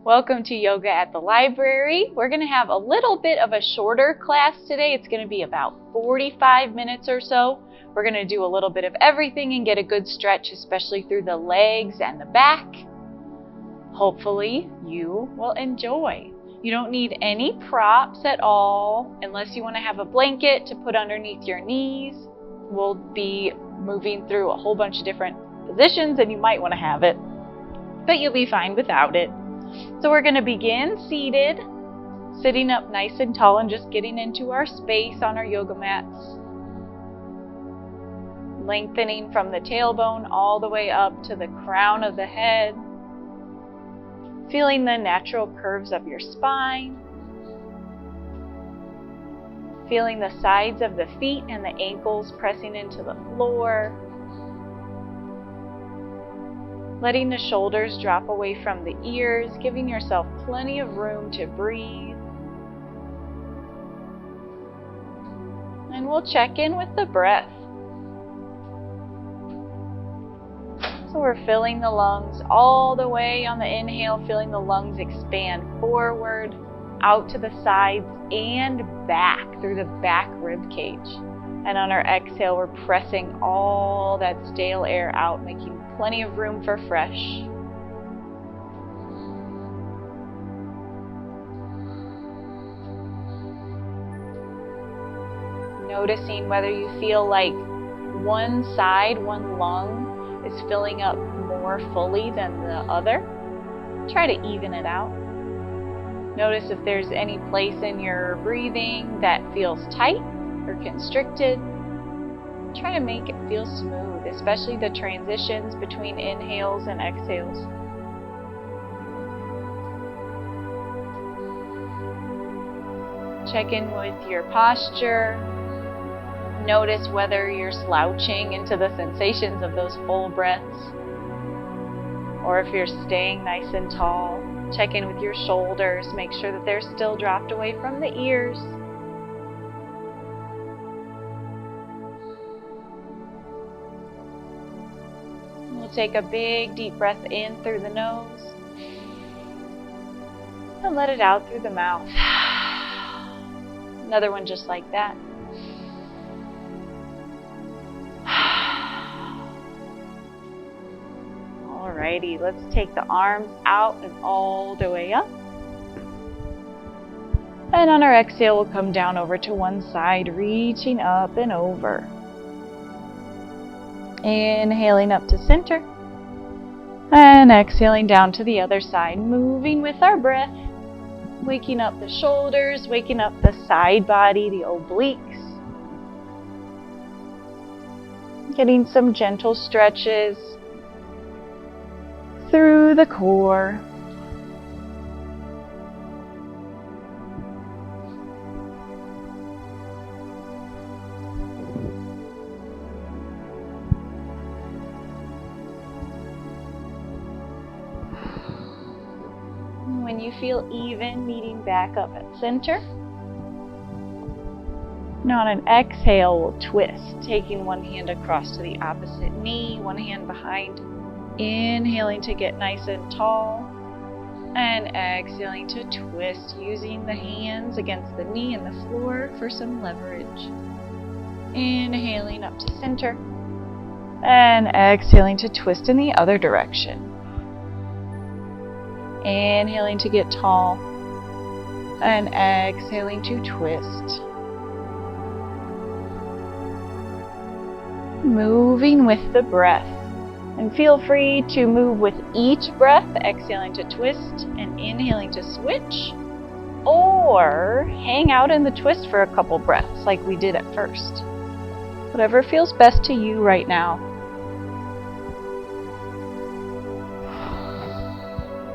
Welcome to Yoga at the Library. We're going to have a little bit of a shorter class today. It's going to be about 45 minutes or so. We're going to do a little bit of everything and get a good stretch, especially through the legs and the back. Hopefully you will enjoy. You don't need any props at all unless you want to have a blanket to put underneath your knees. We'll be moving through a whole bunch of different positions and you might want to have it, but you'll be fine without it. So we're going to begin seated, sitting up nice and tall and just getting into our space on our yoga mats. Lengthening from the tailbone all the way up to the crown of the head. Feeling the natural curves of your spine. Feeling the sides of the feet and the ankles pressing into the floor. Letting the shoulders drop away from the ears, giving yourself plenty of room to breathe. And we'll check in with the breath. So we're filling the lungs all the way on the inhale, feeling the lungs expand forward, out to the sides and back through the back rib cage. And on our exhale, we're pressing all that stale air out, making plenty of room for fresh. Noticing whether you feel like one side, one lung is filling up more fully than the other. Try to even it out. Notice if there's any place in your breathing that feels tight or constricted. Try to make it feel smooth, especially the transitions between inhales and exhales. Check in with your posture. Notice whether you're slouching into the sensations of those full breaths, or if you're staying nice and tall. Check in with your shoulders. Make sure that they're still dropped away from the ears. We'll take a big deep breath in through the nose and let it out through the mouth. Another one just like that. Alrighty, let's take the arms out and all the way up. And on our exhale, we'll come down over to one side, reaching up and over. Inhaling up to center. And exhaling down to the other side, moving with our breath. Waking up the shoulders, waking up the side body, the obliques. Getting some gentle stretches through the core. When you feel even, meeting back up at center. Now on an exhale, we'll twist, taking one hand across to the opposite knee, one hand behind. Inhaling to get nice and tall, and exhaling to twist, using the hands against the knee and the floor for some leverage. Inhaling up to center, and exhaling to twist in the other direction. Inhaling to get tall, and exhaling to twist. Moving with the breath. And feel free to move with each breath, exhaling to twist and inhaling to switch, or hang out in the twist for a couple breaths like we did at first. Whatever feels best to you right now.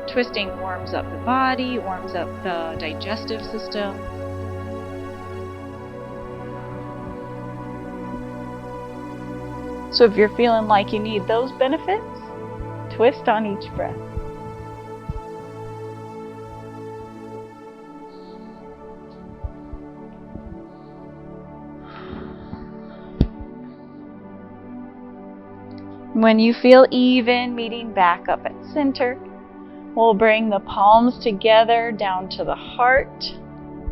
Twisting warms up the body, warms up the digestive system. So if you're feeling like you need those benefits, twist on each breath. When you feel even, meeting back up at center, We'll bring the palms together down to the heart.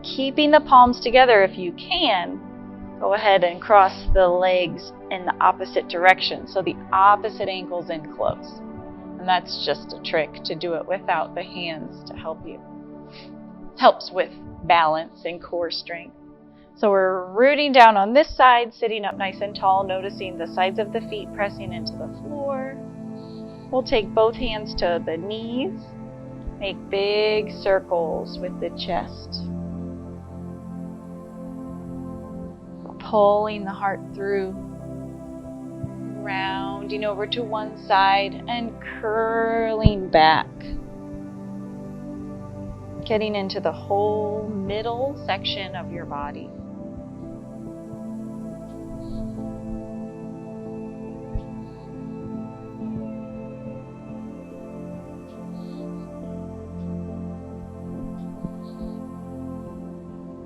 Keeping the palms together if you can, go ahead and cross the legs in the opposite direction, so the opposite ankle's in close. And that's just a trick to do it without the hands to help you. Helps with balance and core strength. So we're rooting down on this side, sitting up nice and tall, noticing the sides of the feet pressing into the floor. We'll take both hands to the knees, make big circles with the chest. Pulling the heart through, rounding over to one side and curling back. Getting into the whole middle section of your body.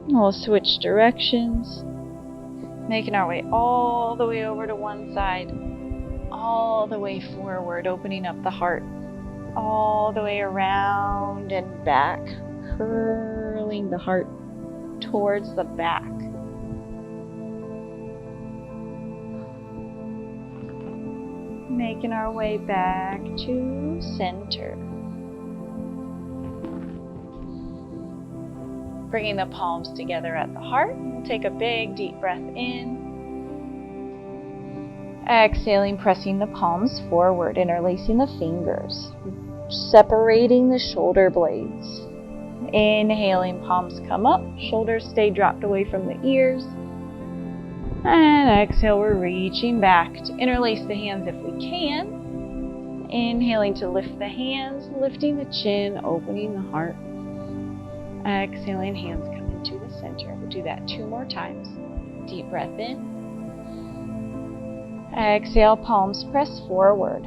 We'll switch directions, making our way all the way over to one side, all the way forward, opening up the heart, all the way around and back, curling the heart towards the back. Making our way back to center. Bringing the palms together at the heart. We'll take a big deep breath in. Exhaling, pressing the palms forward, interlacing the fingers, separating the shoulder blades. Inhaling, palms come up, shoulders stay dropped away from the ears. And exhale, we're reaching back to interlace the hands if we can. Inhaling to lift the hands, lifting the chin, opening the heart. Exhaling, hands come into the center. We'll do that 2 more times. Deep breath in. Exhale, palms press forward.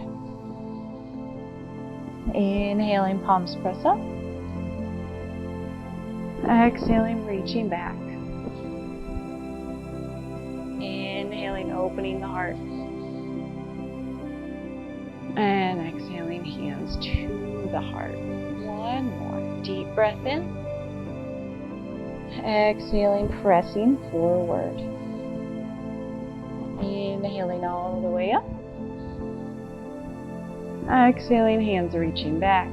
Inhaling, palms press up. Exhaling, reaching back. Inhaling, opening the heart. And exhaling, hands to the heart. 1 more. Deep breath in. Exhaling, pressing forward. Inhaling all the way up. Exhaling, hands reaching back.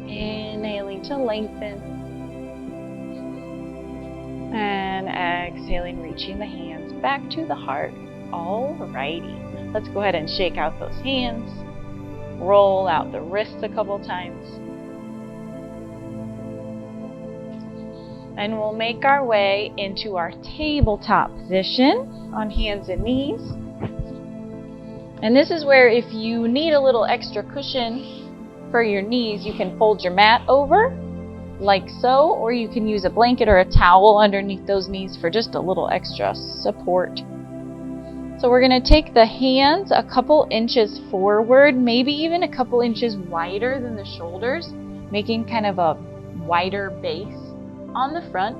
Inhaling to lengthen. And exhaling, reaching the hands back to the heart. Alrighty. Let's go ahead and shake out those hands. Roll out the wrists a couple times. And we'll make our way into our tabletop position on hands and knees. And this is where if you need a little extra cushion for your knees, you can fold your mat over like so, or you can use a blanket or a towel underneath those knees for just a little extra support. So we're going to take the hands a couple inches forward, maybe even a couple inches wider than the shoulders, making kind of a wider base. On the front,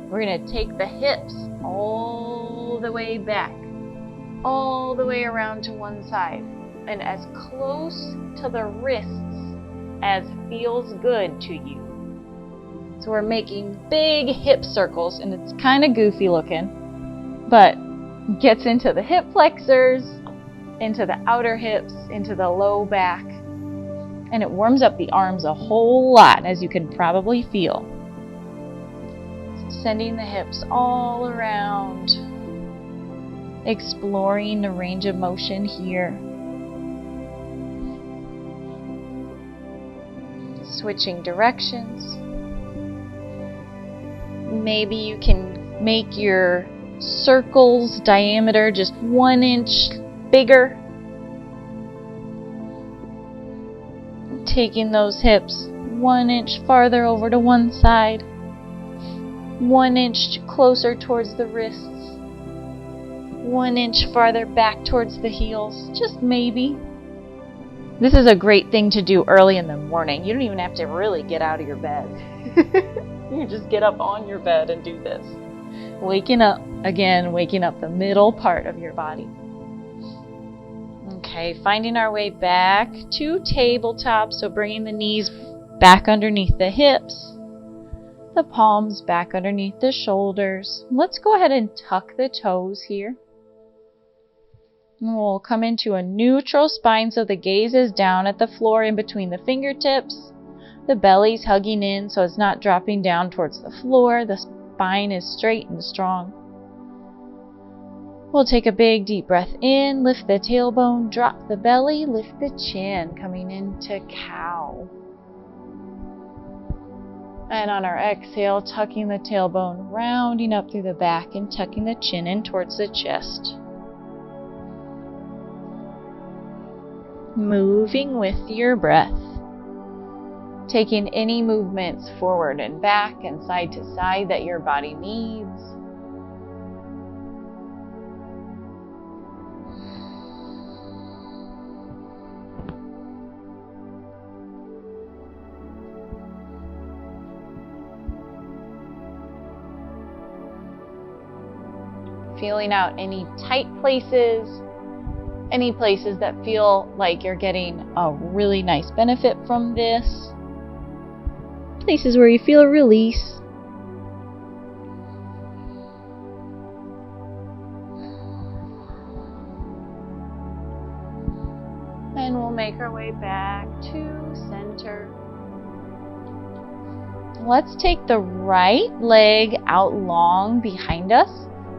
we're going to take the hips all the way back, all the way around to one side, and as close to the wrists as feels good to you. So we're making big hip circles, and it's kind of goofy looking, but gets into the hip flexors, into the outer hips, into the low back, and it warms up the arms a whole lot, as you can probably feel. Sending the hips all around, exploring the range of motion here. Switching directions. Maybe you can make your circle's diameter just 1 inch bigger. Taking those hips 1 inch farther over to one side. 1 inch closer towards the wrists, 1 inch farther back towards the heels, just maybe. This is a great thing to do early in the morning. You don't even have to really get out of your bed. You can just get up on your bed and do this. Waking up the middle part of your body. Okay. Okay, finding our way back to tabletop. So bringing the knees back underneath the hips, the palms back underneath the shoulders. Let's go ahead and tuck the toes here. And we'll come into a neutral spine so the gaze is down at the floor in between the fingertips. The belly's hugging in so it's not dropping down towards the floor. The spine is straight and strong. We'll take a big deep breath in, lift the tailbone, drop the belly, lift the chin, coming into cow. And on our exhale, tucking the tailbone, rounding up through the back and tucking the chin in towards the chest. Moving with your breath. Taking any movements forward and back and side to side that your body needs. Feeling out any tight places, any places that feel like you're getting a really nice benefit from this, places where you feel a release. And we'll make our way back to center. Let's take the right leg out long behind us,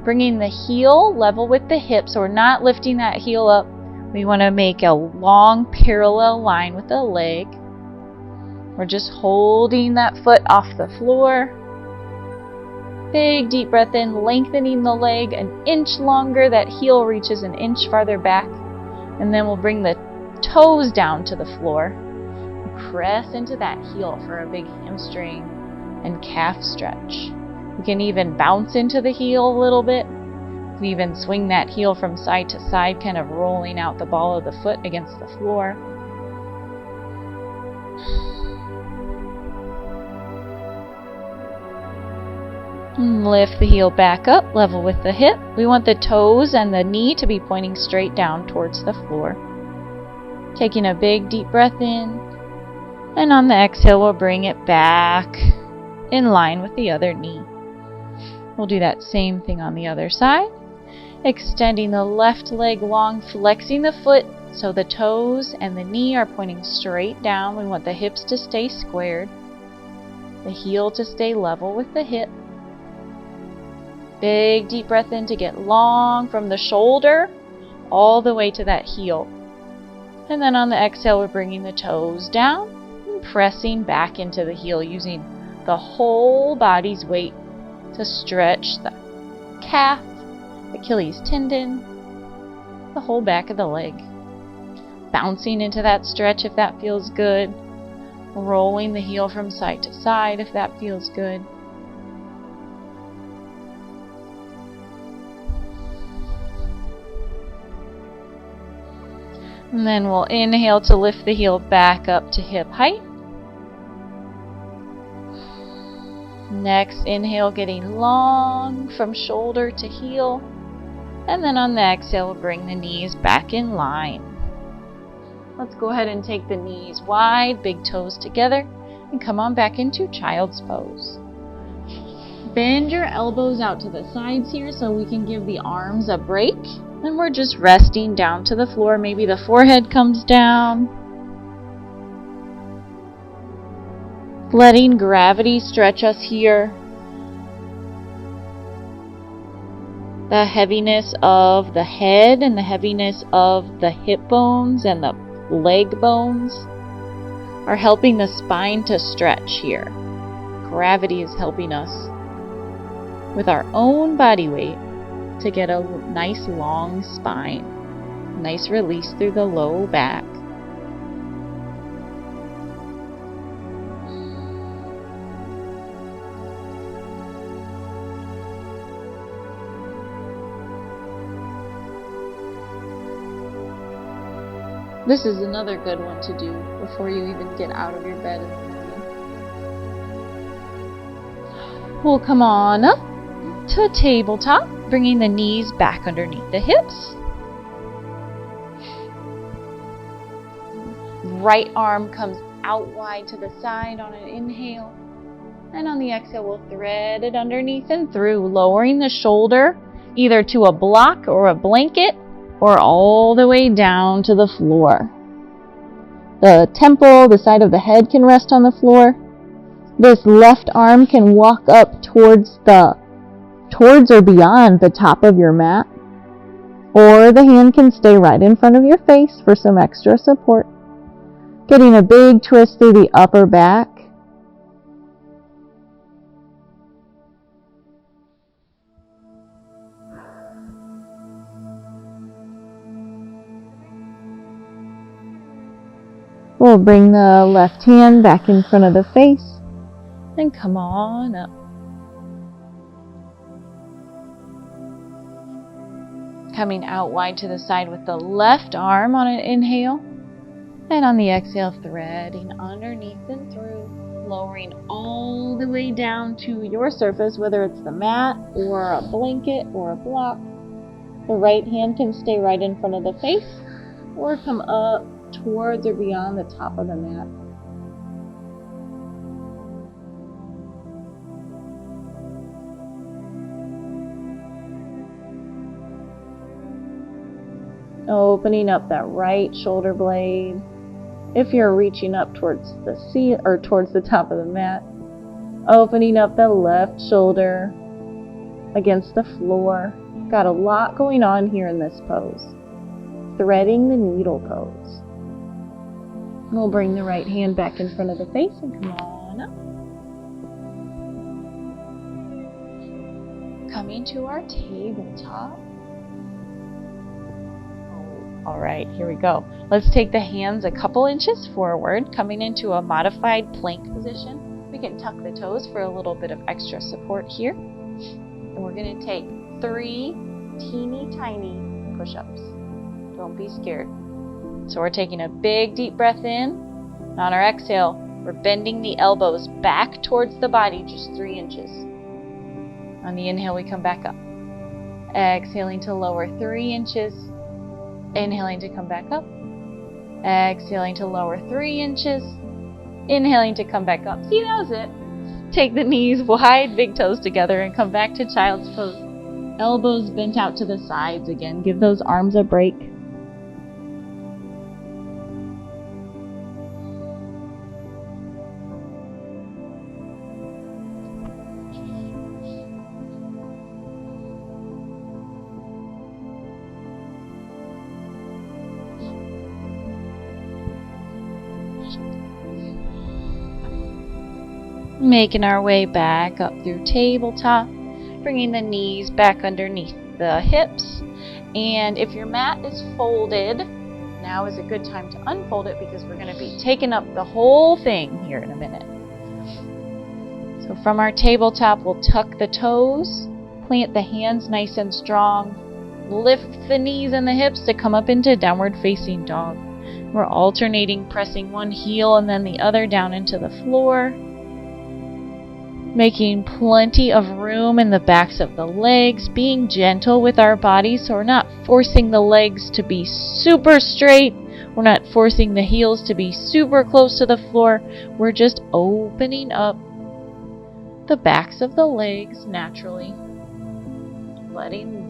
bringing the heel level with the hip, so we're not lifting that heel up. We want to make a long parallel line with the leg. We're just holding that foot off the floor. Big deep breath in, lengthening the leg an inch longer. That heel reaches an inch farther back. And then we'll bring the toes down to the floor. Press into that heel for a big hamstring and calf stretch. You can even bounce into the heel a little bit. You can even swing that heel from side to side, kind of rolling out the ball of the foot against the floor. And lift the heel back up, level with the hip. We want the toes and the knee to be pointing straight down towards the floor. Taking a big deep breath in. And on the exhale, we'll bring it back in line with the other knee. We'll do that same thing on the other side. Extending the left leg long, flexing the foot so the toes and the knee are pointing straight down. We want the hips to stay squared, the heel to stay level with the hip. Big deep breath in to get long from the shoulder all the way to that heel. And then on the exhale, we're bringing the toes down and pressing back into the heel, using the whole body's weight to stretch the calf, Achilles tendon, the whole back of the leg. Bouncing into that stretch if that feels good. Rolling the heel from side to side if that feels good. And then we'll inhale to lift the heel back up to hip height. Next, inhale, getting long from shoulder to heel. And then on the exhale, we'll bring the knees back in line. Let's go ahead and take the knees wide, big toes together, and come on back into child's pose. Bend your elbows out to the sides here so we can give the arms a break. And we're just resting down to the floor. Maybe the forehead comes down. Letting gravity stretch us here. The heaviness of the head and the heaviness of the hip bones and the leg bones are helping the spine to stretch here. Gravity is helping us with our own body weight to get a nice long spine. Nice release through the low back. This is another good one to do before you even get out of your bed in the morning. We'll come on up to tabletop, bringing the knees back underneath the hips. Right arm comes out wide to the side on an inhale. And on the exhale, we'll thread it underneath and through, lowering the shoulder either to a block or a blanket or all the way down to the floor. The temple, the side of the head can rest on the floor. This left arm can walk up towards or beyond the top of your mat. Or the hand can stay right in front of your face for some extra support. Getting a big twist through the upper back. We'll bring the left hand back in front of the face and come on up. Coming out wide to the side with the left arm on an inhale. And on the exhale, threading underneath and through, lowering all the way down to your surface, whether it's the mat or a blanket or a block. The right hand can stay right in front of the face or come up towards or beyond the top of the mat. Opening up that right shoulder blade. If you're reaching up towards the seat or towards the top of the mat, opening up the left shoulder against the floor. Got a lot going on here in this pose. Threading the needle pose. We'll bring the right hand back in front of the face and come on up. Coming to our tabletop. All right, here we go. Let's take the hands a couple inches forward, coming into a modified plank position. We can tuck the toes for a little bit of extra support here. And we're going to take 3 teeny tiny push-ups. Don't be scared. So we're taking a big deep breath in. And on our exhale, we're bending the elbows back towards the body, just 3 inches. On the inhale, we come back up. Exhaling to lower 3 inches. Inhaling to come back up. Exhaling to lower 3 inches. Inhaling to come back up. See, that was it. Take the knees wide, big toes together, and come back to child's pose. Elbows bent out to the sides again. Give those arms a break. Making our way back up through tabletop, bringing the knees back underneath the hips. And if your mat is folded, now is a good time to unfold it because we're going to be taking up the whole thing here in a minute. So from our tabletop, we'll tuck the toes, plant the hands nice and strong, lift the knees and the hips to come up into downward facing dog. We're alternating, pressing one heel and then the other down into the floor. Making plenty of room in the backs of the legs, being gentle with our bodies so we're not forcing the legs to be super straight, we're not forcing the heels to be super close to the floor, we're just opening up the backs of the legs naturally, letting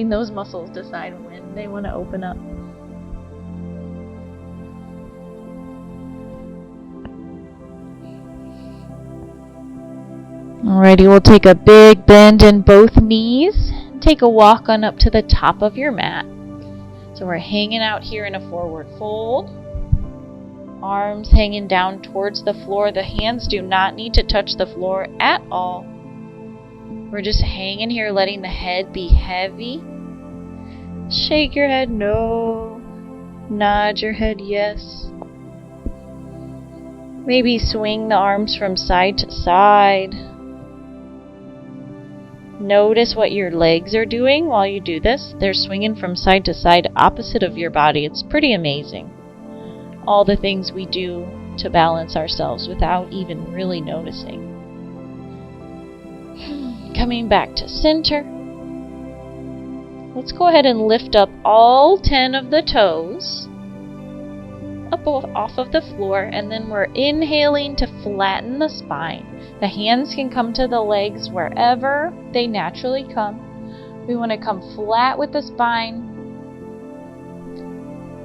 those muscles decide when they want to open up. Alrighty, we'll take a big bend in both knees. Take a walk on up to the top of your mat. So we're hanging out here in a forward fold. Arms hanging down towards the floor. The hands do not need to touch the floor at all. We're just hanging here, letting the head be heavy. Shake your head no. Nod your head yes. Maybe swing the arms from side to side. Notice what your legs are doing while you do this. They're swinging from side to side opposite of your body. It's pretty amazing. All the things we do to balance ourselves without even really noticing. Coming back to center. Let's go ahead and lift up all 10 of the toes up off of the floor, and then we're inhaling to flatten the spine. The hands can come to the legs wherever they naturally come. We want to come flat with the spine,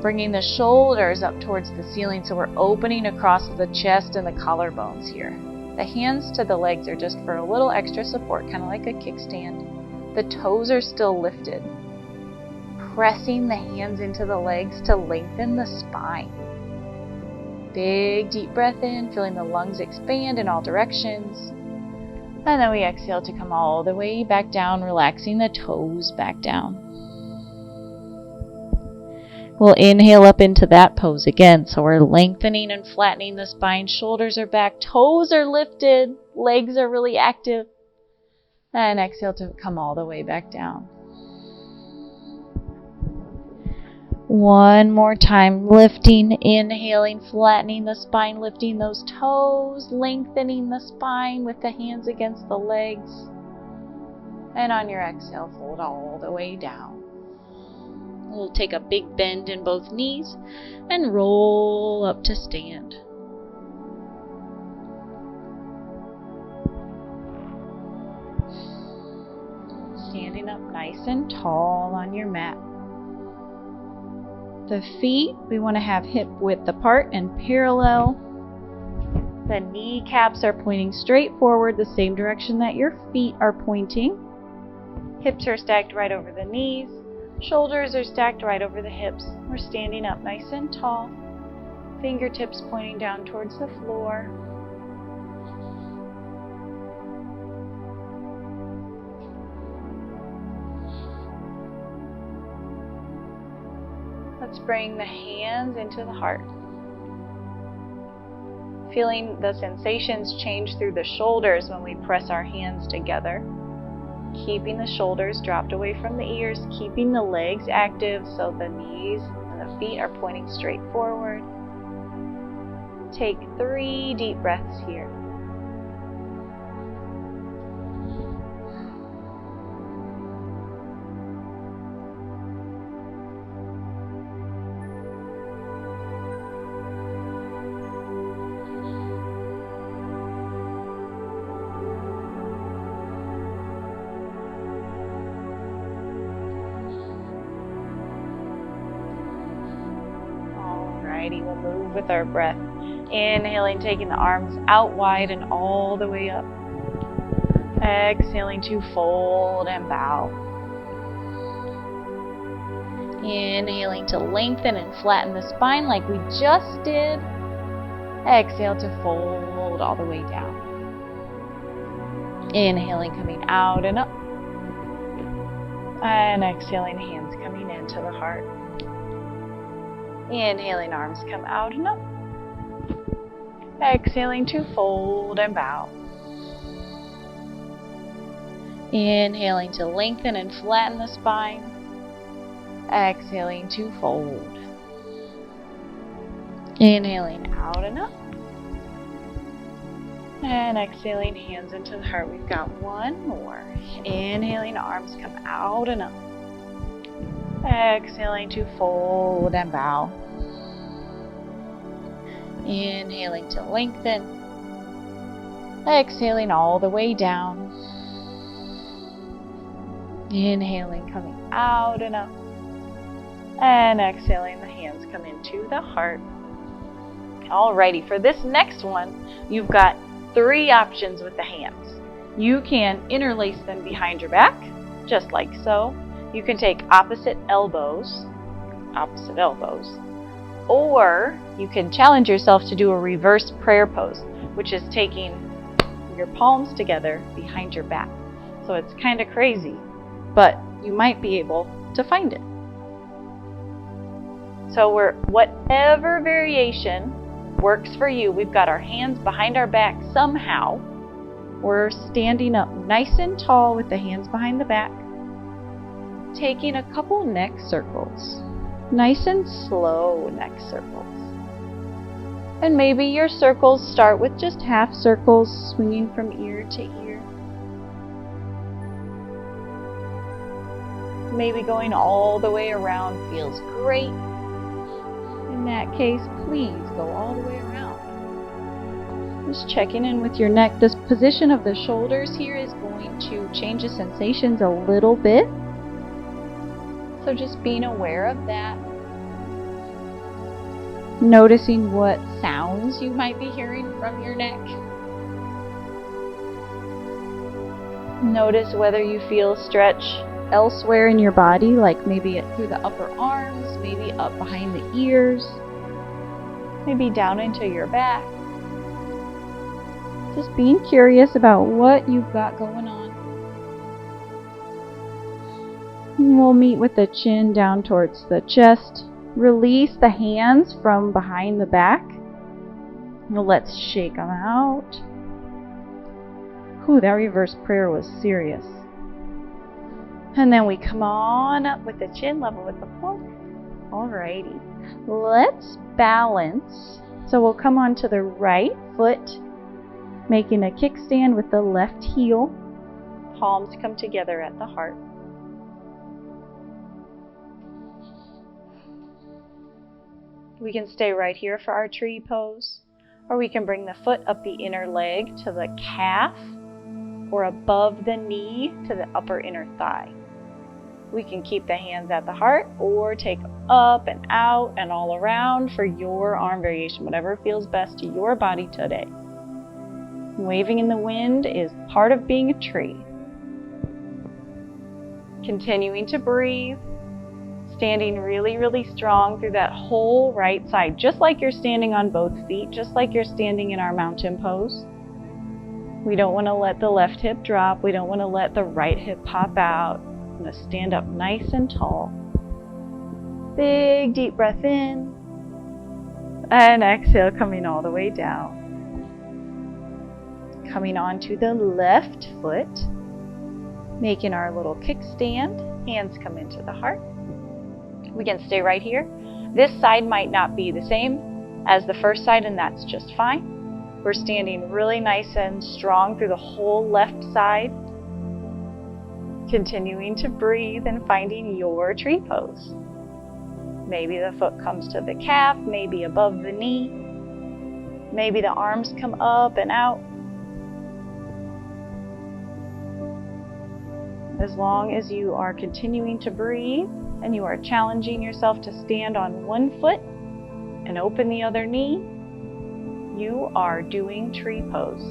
bringing the shoulders up towards the ceiling so we're opening across the chest and the collarbones here. The hands to the legs are just for a little extra support, kind of like a kickstand. The toes are still lifted. Pressing the hands into the legs to lengthen the spine. Big deep breath in, feeling the lungs expand in all directions. And then we exhale to come all the way back down, relaxing the toes back down. We'll inhale up into that pose again. So we're lengthening and flattening the spine. Shoulders are back, toes are lifted, legs are really active. And exhale to come all the way back down. One more time, lifting, inhaling, flattening the spine, lifting those toes, lengthening the spine with the hands against the legs. And on your exhale, fold all the way down. We'll take a big bend in both knees and roll up to stand. Standing up nice and tall on your mat. The feet, we want to have hip width apart and parallel. The kneecaps are pointing straight forward, the same direction that your feet are pointing. Hips are stacked right over the knees. Shoulders are stacked right over the hips. We're standing up nice and tall. Fingertips pointing down towards the floor. Let's bring the hands into the heart. Feeling the sensations change through the shoulders when we press our hands together. Keeping the shoulders dropped away from the ears, keeping the legs active so the knees and the feet are pointing straight forward. Take 3 deep breaths here. We'll move with our breath. Inhaling, taking the arms out wide and all the way up. Exhaling to fold and bow. Inhaling to lengthen and flatten the spine like we just did. Exhale to fold all the way down. Inhaling, coming out and up. And exhaling, hands coming into the heart. Inhaling, arms come out and up. Exhaling to fold and bow. Inhaling to lengthen and flatten the spine. Exhaling to fold. Inhaling out and up. And exhaling, hands into the heart. We've got one more. Inhaling, arms come out and up. Exhaling to fold and bow. Inhaling to lengthen. Exhaling all the way down. Inhaling, coming out and up. And exhaling, the hands come into the heart. Alrighty, for this next one, you've got 3 options with the hands. You can interlace them behind your back, just like so. You can take opposite elbows, or you can challenge yourself to do a reverse prayer pose, which is taking your palms together behind your back. So it's kind of crazy, but you might be able to find it. So whatever variation works for you, we've got our hands behind our back somehow. We're standing up nice and tall with the hands behind the back. Taking a couple neck circles, nice and slow neck circles. And maybe your circles start with just half circles, swinging from ear to ear. Maybe going all the way around feels great. In that case, please go all the way around. Just checking in with your neck. This position of the shoulders here is going to change the sensations a little bit. So just being aware of that. Noticing what sounds you might be hearing from your neck. Notice whether you feel stretch elsewhere in your body, like maybe through the upper arms, maybe up behind the ears, maybe down into your back. Just being curious about what you've got going on. And we'll meet with the chin down towards the chest. Release the hands from behind the back. Now let's shake them out. Ooh, that reverse prayer was serious. And then we come on up with the chin level with the floor. Alrighty. Let's balance. So we'll come onto the right foot, making a kickstand with the left heel. Palms come together at the heart. We can stay right here for our tree pose, or we can bring the foot up the inner leg to the calf, or above the knee to the upper inner thigh. We can keep the hands at the heart, or take up and out and all around for your arm variation, whatever feels best to your body today. Waving in the wind is part of being a tree. Continuing to breathe. Standing really, really strong through that whole right side, just like you're standing on both feet, just like you're standing in our mountain pose. We don't want to let the left hip drop. We don't want to let the right hip pop out. I'm going to stand up nice and tall. Big deep breath in. And exhale, coming all the way down. Coming onto the left foot. Making our little kickstand. Hands come into the heart. We can stay right here. This side might not be the same as the first side, and that's just fine. We're standing really nice and strong through the whole left side. Continuing to breathe and finding your tree pose. Maybe the foot comes to the calf, maybe above the knee. Maybe the arms come up and out. As long as you are continuing to breathe, and you are challenging yourself to stand on one foot and open the other knee, you are doing tree pose.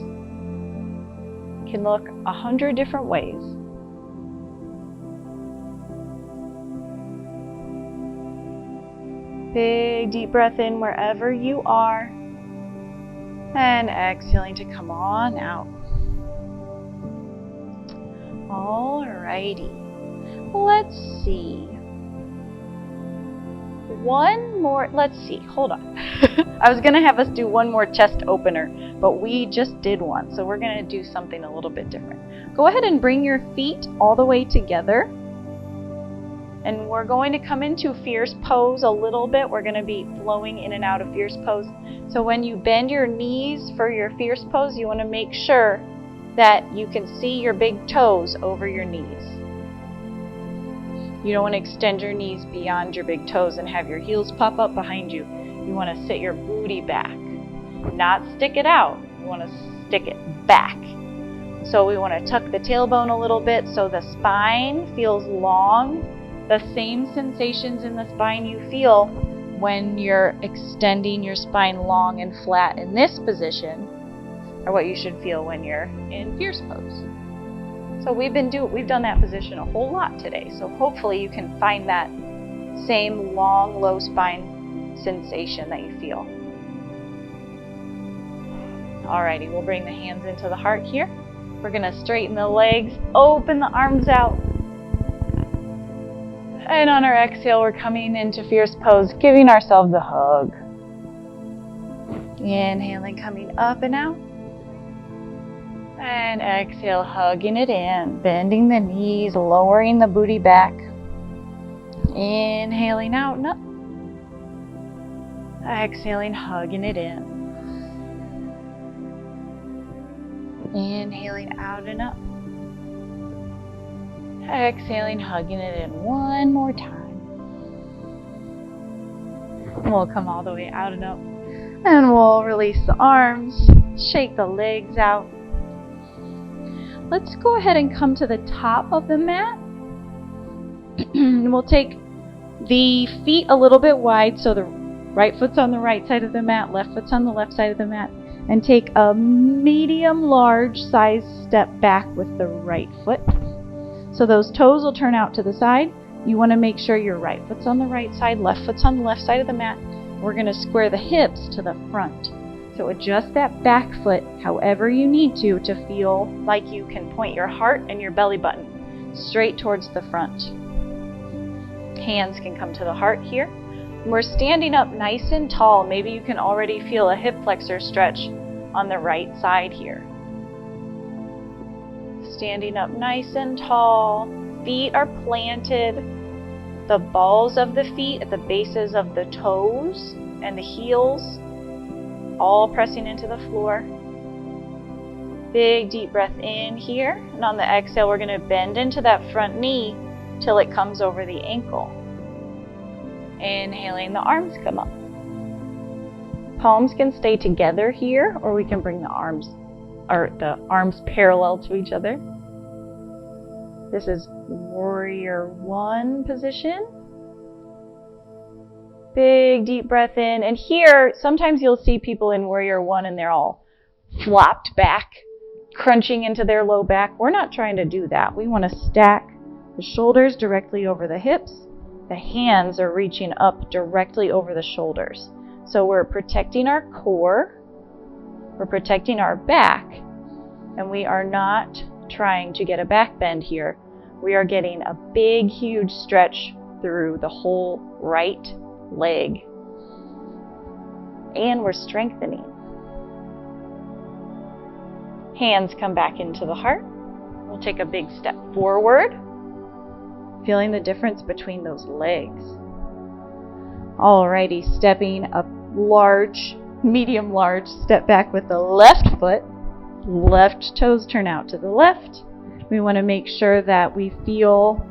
It can look 100 different ways. Big deep breath in wherever you are, and exhaling to come on out. Alrighty, let's see. Hold on. I was going to have us do one more chest opener, but we just did one, so we're going to do something a little bit different. Go ahead and bring your feet all the way together, and we're going to come into fierce pose a little bit. We're going to be flowing in and out of fierce pose. So when you bend your knees for your fierce pose, you want to make sure that you can see your big toes over your knees. You don't want to extend your knees beyond your big toes and have your heels pop up behind you. You want to sit your booty back, not stick it out. You want to stick it back. So we want to tuck the tailbone a little bit so the spine feels long. The same sensations in the spine you feel when you're extending your spine long and flat in this position are what you should feel when you're in fierce pose. So we've done that position a whole lot today. So hopefully you can find that same long, low spine sensation that you feel. Alrighty, we'll bring the hands into the heart here. We're going to straighten the legs, open the arms out. And on our exhale, we're coming into fierce pose, giving ourselves a hug. Inhaling, coming up and out. And exhale, hugging it in, bending the knees, lowering the booty back. Inhaling out and up. Exhaling, hugging it in. Inhaling out and up. Exhaling, hugging it in one more time. We'll come all the way out and up. And we'll release the arms, shake the legs out. Let's go ahead and come to the top of the mat. We'll take the feet a little bit wide, so the right foot's on the right side of the mat, left foot's on the left side of the mat, and take a medium large size step back with the right foot. So those toes will turn out to the side. You want to make sure your right foot's on the right side, left foot's on the left side of the mat. We're going to square the hips to the front. So adjust that back foot however you need to feel like you can point your heart and your belly button straight towards the front. Hands can come to the heart here. We're standing up nice and tall. Maybe you can already feel a hip flexor stretch on the right side here. Standing up nice and tall. Feet are planted. The balls of the feet at the bases of the toes and the heels, all pressing into the floor. Big deep breath in here. And on the exhale, we're going to bend into that front knee till it comes over the ankle. Inhaling, the arms come up. Palms can stay together here, or we can bring the arms parallel to each other. This is warrior one position. Big deep breath in. And here, sometimes you'll see people in warrior one and they're all flopped back, crunching into their low back. We're not trying to do that. We want to stack the shoulders directly over the hips. The hands are reaching up directly over the shoulders. So we're protecting our core, we're protecting our back, and we are not trying to get a back bend here. We are getting a big, huge stretch through the whole right leg. And we're strengthening. Hands come back into the heart. We'll take a big step forward, feeling the difference between those legs. Alrighty, stepping a large, medium large step back with the left foot. Left toes turn out to the left. We want to make sure that we feel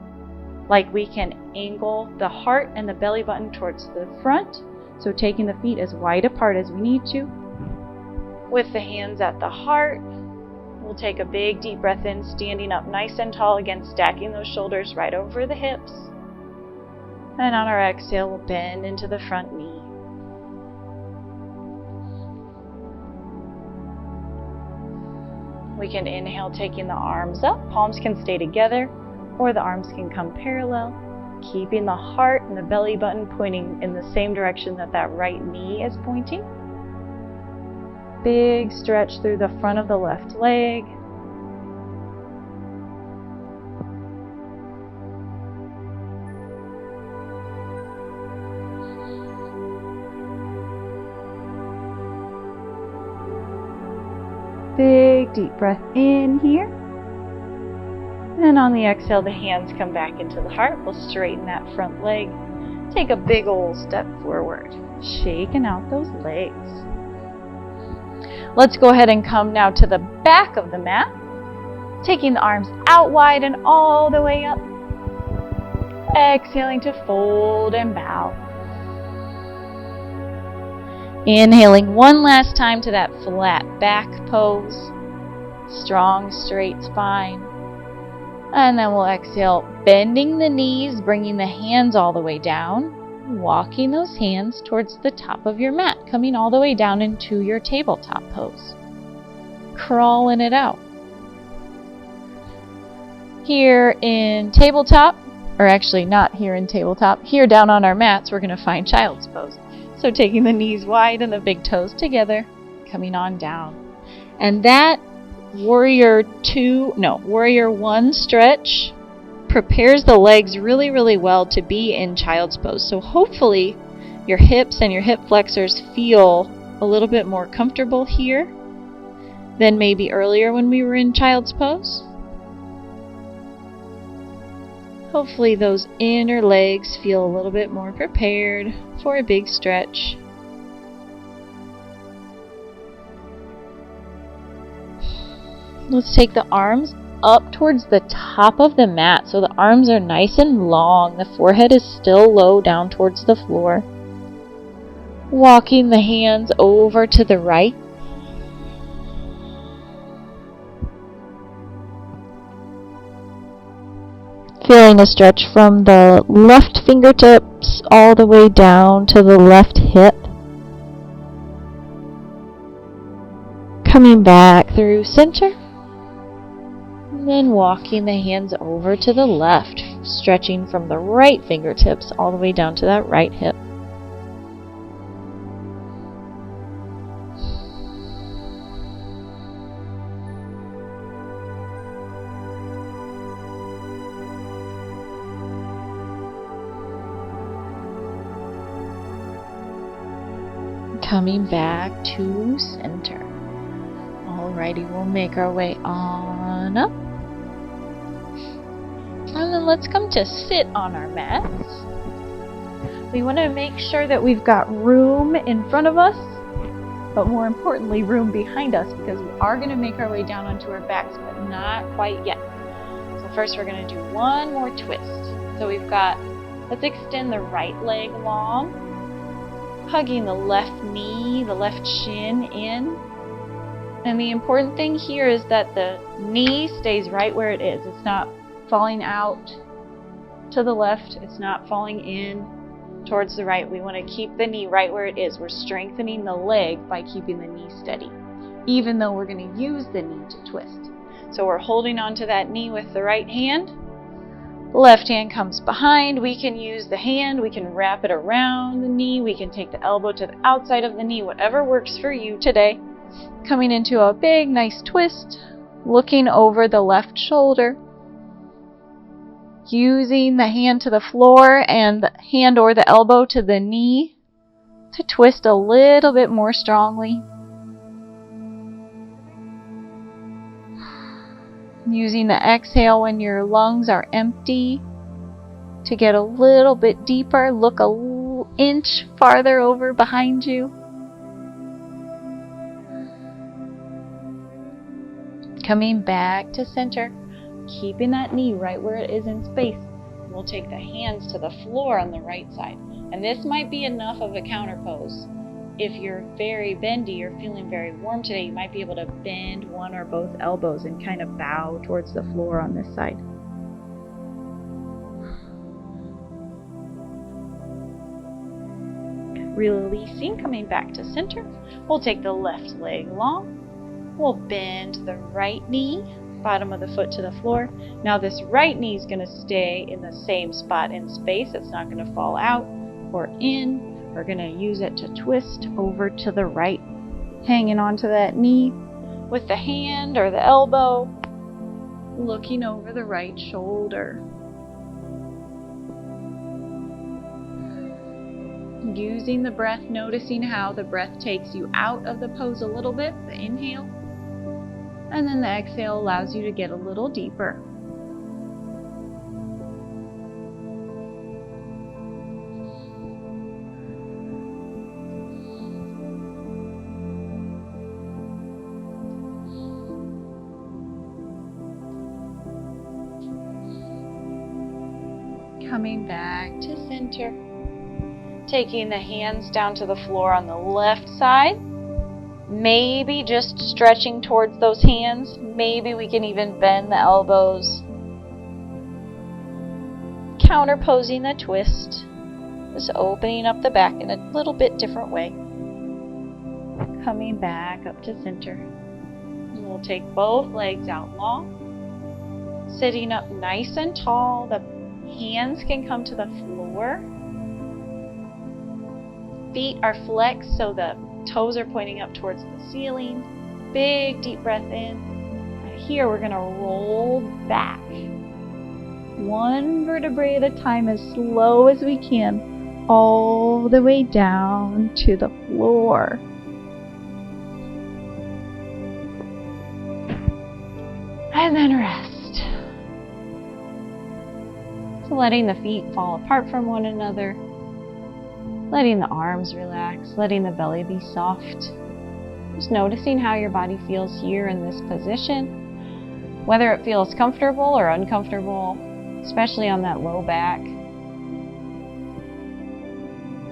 like we can angle the heart and the belly button towards the front. So taking the feet as wide apart as we need to. With the hands at the heart, we'll take a big deep breath in, standing up nice and tall again, stacking those shoulders right over the hips. And on our exhale, we'll bend into the front knee. We can inhale, taking the arms up. Palms can stay together, or the arms can come parallel, keeping the heart and the belly button pointing in the same direction that that right knee is pointing. Big stretch through the front of the left leg. Big deep breath in here. And on the exhale, the hands come back into the heart. We'll straighten that front leg. Take a big old step forward, shaking out those legs. Let's go ahead and come now to the back of the mat, taking the arms out wide and all the way up. Exhaling to fold and bow. Inhaling one last time to that flat back pose. Strong, straight spine. And then we'll exhale, bending the knees, bringing the hands all the way down, walking those hands towards the top of your mat, coming all the way down into your tabletop pose. Crawling it out. Here in tabletop, or actually not here in tabletop, here down on our mats, we're going to find child's pose. So taking the knees wide and the big toes together, coming on down. And that warrior one stretch prepares the legs really, really well to be in child's pose. So hopefully your hips and your hip flexors feel a little bit more comfortable here than maybe earlier when we were in child's pose. Hopefully those inner legs feel a little bit more prepared for a big stretch. Let's take the arms up towards the top of the mat so the arms are nice and long. The forehead is still low down towards the floor. Walking the hands over to the right. Feeling a stretch from the left fingertips all the way down to the left hip. Coming back through center. And then walking the hands over to the left, stretching from the right fingertips all the way down to that right hip. Coming back to center. Alrighty, we'll make our way on up. And then let's come to sit on our mats. We want to make sure that we've got room in front of us, but more importantly, room behind us, because we are going to make our way down onto our backs, but not quite yet. So first we're going to do one more twist. So we've got, let's extend the right leg long, hugging the left knee, the left shin in. And the important thing here is that the knee stays right where it is. It's not falling out to the left. It's not falling in towards the right. We want to keep the knee right where it is. We're strengthening the leg by keeping the knee steady, even though we're going to use the knee to twist. So we're holding onto that knee with the right hand. The left hand comes behind. We can use the hand. We can wrap it around the knee. We can take the elbow to the outside of the knee, whatever works for you today. Coming into a big, nice twist, looking over the left shoulder. Using the hand to the floor and the hand or the elbow to the knee to twist a little bit more strongly. Using the exhale when your lungs are empty to get a little bit deeper. Look an inch farther over behind you. Coming back to center, keeping that knee right where it is in space. We'll take the hands to the floor on the right side. And this might be enough of a counter pose. If you're very bendy or feeling very warm today, you might be able to bend one or both elbows and kind of bow towards the floor on this side. Releasing, coming back to center. We'll take the left leg long. We'll bend the right knee, bottom of the foot to the floor. Now this right knee is going to stay in the same spot in space. It's not going to fall out or in. We're going to use it to twist over to the right, hanging onto that knee with the hand or the elbow, looking over the right shoulder. Using the breath, noticing how the breath takes you out of the pose a little bit, the inhale. And then the exhale allows you to get a little deeper. Coming back to center. Taking the hands down to the floor on the left side. Maybe just stretching towards those hands. Maybe we can even bend the elbows. Counterposing the twist. Just opening up the back in a little bit different way. Coming back up to center. And we'll take both legs out long. Sitting up nice and tall. The hands can come to the floor. Feet are flexed so the toes are pointing up towards the ceiling. Big deep breath in. And here we're going to roll back. One vertebrae at a time, as slow as we can, all the way down to the floor. And then rest. So letting the feet fall apart from one another. Letting the arms relax, letting the belly be soft. Just noticing how your body feels here in this position. Whether it feels comfortable or uncomfortable, especially on that low back.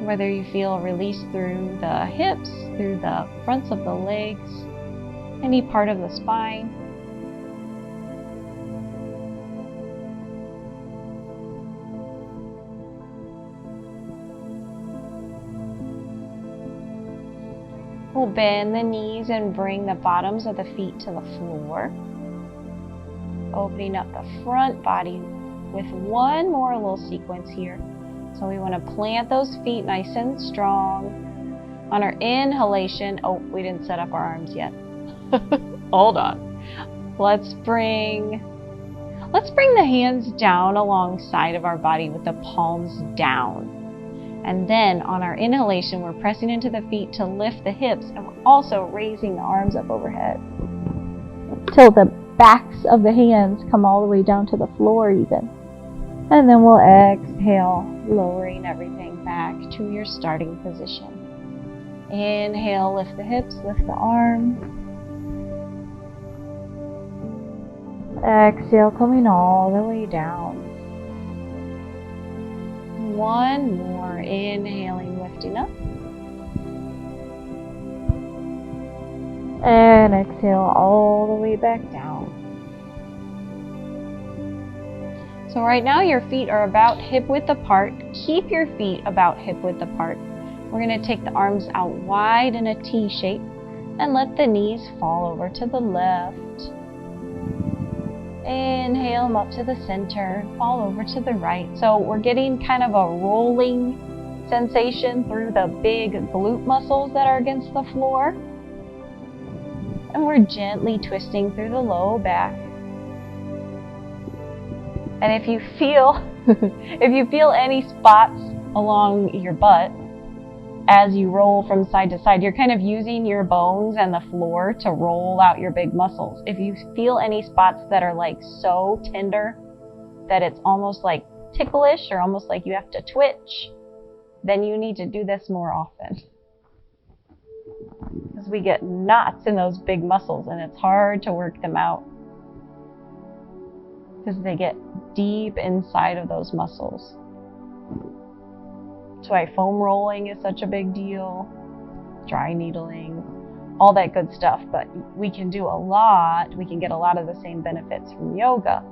Whether you feel a release through the hips, through the fronts of the legs, any part of the spine. We'll bend the knees and bring the bottoms of the feet to the floor. Opening up the front body with one more little sequence here. So we want to plant those feet nice and strong. On our inhalation, oh, we didn't set up our arms yet. Hold on. Let's bring the hands down alongside of our body with the palms down. And then on our inhalation, we're pressing into the feet to lift the hips, and we're also raising the arms up overhead till the backs of the hands come all the way down to the floor even. And then we'll exhale, lowering everything back to your starting position. Inhale, lift the hips, lift the arms. Exhale, coming all the way down. One more, inhaling, lifting up. And exhale all the way back down. So right now your feet are about hip width apart. Keep your feet about hip width apart. We're going to take the arms out wide in a T shape and let the knees fall over to the left. Inhale them up to the center, fall over to the right. So we're getting kind of a rolling sensation through the big glute muscles that are against the floor. And we're gently twisting through the low back. And if you feel any spots along your butt as you roll from side to side, you're kind of using your bones and the floor to roll out your big muscles. If you feel any spots that are like so tender that it's almost like ticklish or almost like you have to twitch, then you need to do this more often. Because we get knots in those big muscles and it's hard to work them out. Because they get deep inside of those muscles. That's why foam rolling is such a big deal, dry needling, all that good stuff. But we can do a lot, we can get a lot of the same benefits from yoga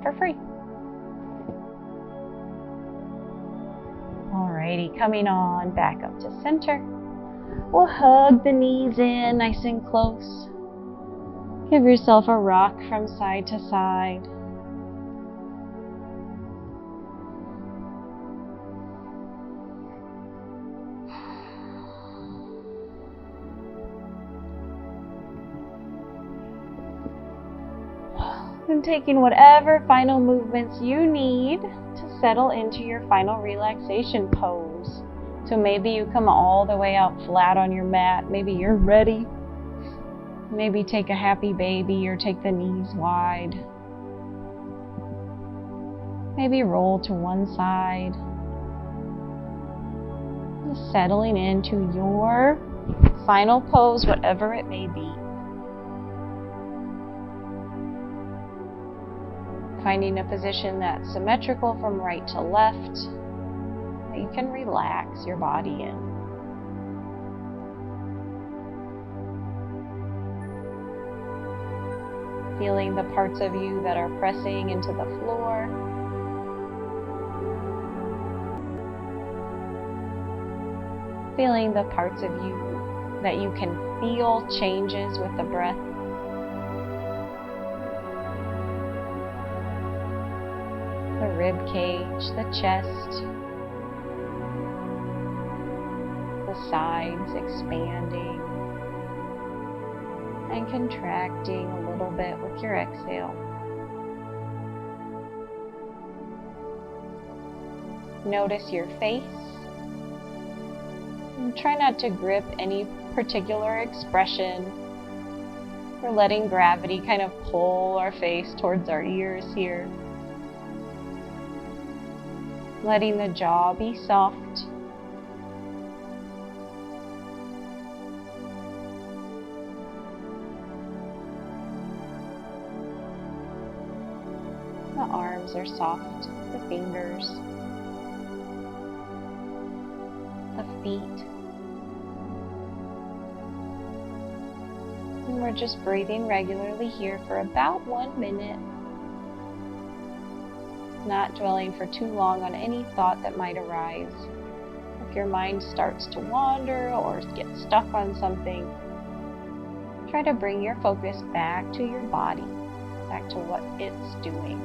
for free. Alrighty, coming on back up to center. We'll hug the knees in nice and close. Give yourself a rock from side to side. And taking whatever final movements you need to settle into your final relaxation pose. So maybe you come all the way out flat on your mat. Maybe you're ready. Maybe take a happy baby or take the knees wide. Maybe roll to one side. Just settling into your final pose, whatever it may be. Finding a position that's symmetrical from right to left, that you can relax your body in. Feeling the parts of you that are pressing into the floor. Feeling the parts of you that you can feel changes with the breath. The rib cage, the chest, the sides expanding and contracting a little bit with your exhale. Notice your face. And try not to grip any particular expression. We're letting gravity kind of pull our face towards our ears here. Letting the jaw be soft. palms are soft, the fingers, the feet. And we're just breathing regularly here for about 1 minute. Not dwelling for too long on any thought that might arise. If your mind starts to wander or get stuck on something, try to bring your focus back to your body, back to what it's doing,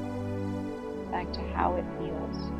back to how it feels.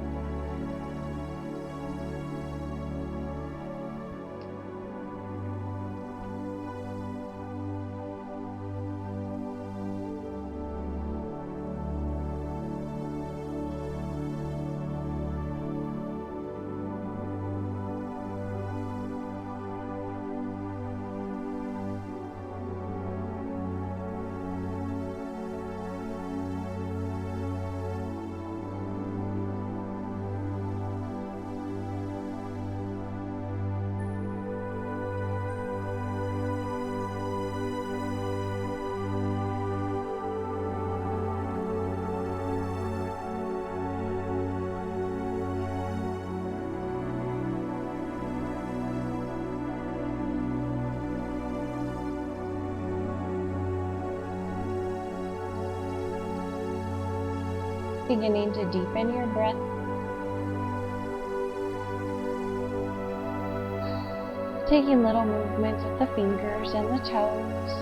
Beginning to deepen your breath. Taking little movements with the fingers and the toes.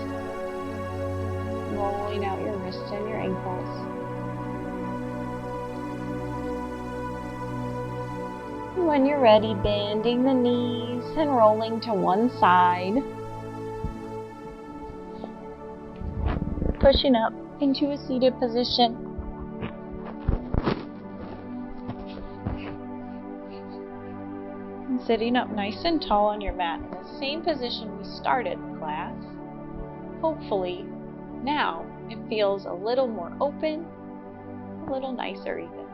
Rolling out your wrists and your ankles. And when you're ready, bending the knees and rolling to one side. Pushing up into a seated position. Sitting up nice and tall on your mat in the same position we started class. Hopefully, now it feels a little more open, a little nicer even.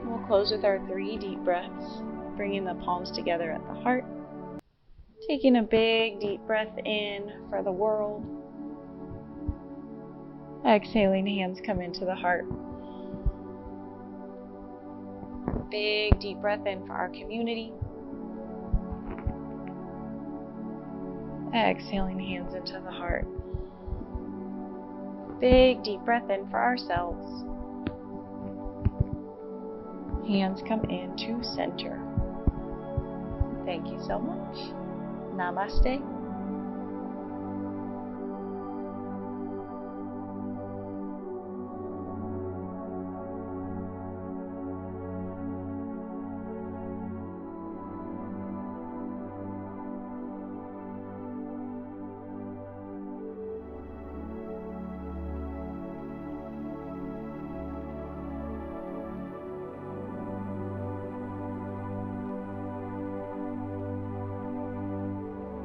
We'll close with our 3 deep breaths, bringing the palms together at the heart. Taking a big deep breath in for the world. Exhaling, hands come into the heart. Big deep breath in for our community. Exhaling, hands into the heart. Big deep breath in for ourselves. Hands come into center. Thank you so much. Namaste.